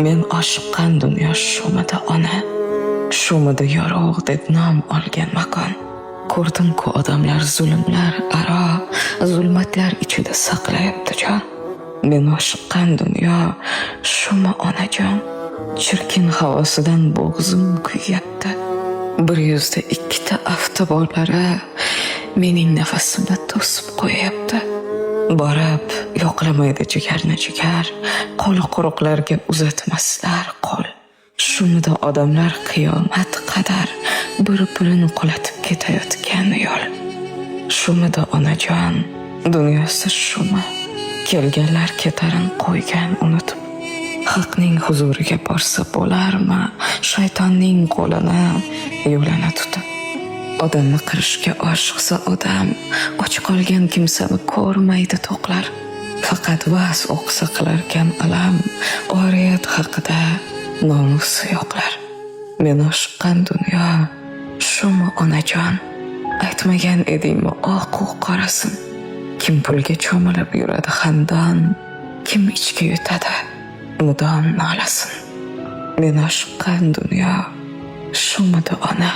Men oshiqqan dunyo shumidi ona, shumidi yorug' deb nom olgan makon. Ko'rdim-ku odamlar zulmlar aro, zulmatlar ichida saqlayapti jon. Men oshiqqan dunyo shumi onajon, chirkin havosidan bo'g'zim kuyyapti. 102 avtobolari mening nafasimni to'sib qo'yapti. Borib yo'qlamaydi jigarni jigar, qo'li quruqlarga uzatmaslar qo'l. Shumida odamlar qiyomat qadar bir-birini qulatib ketayotgan yo'l. Shumida onajon, dunyosi shumi, kelganlar ketarin qo'ygan unutib. Haqning huzuriga borsa bo'larmi, shaytonning qo'lini yo'lini tutib. Odamni qirishga oshiqsa odam, och qolgan kimsani ko'rmaydi to'qlar. Faqat vas o'qsa qilarkan alam, oriyat haqida nomusi yo'qlar. Men oshiqqan dunyo shumi onajon, aytmagan edingmi oq u qorasin. Kim pulga cho'milib yuradi xandon, kim ichga yutadi mudom nolasin. Men oshiqqan dunyo shumidi ona.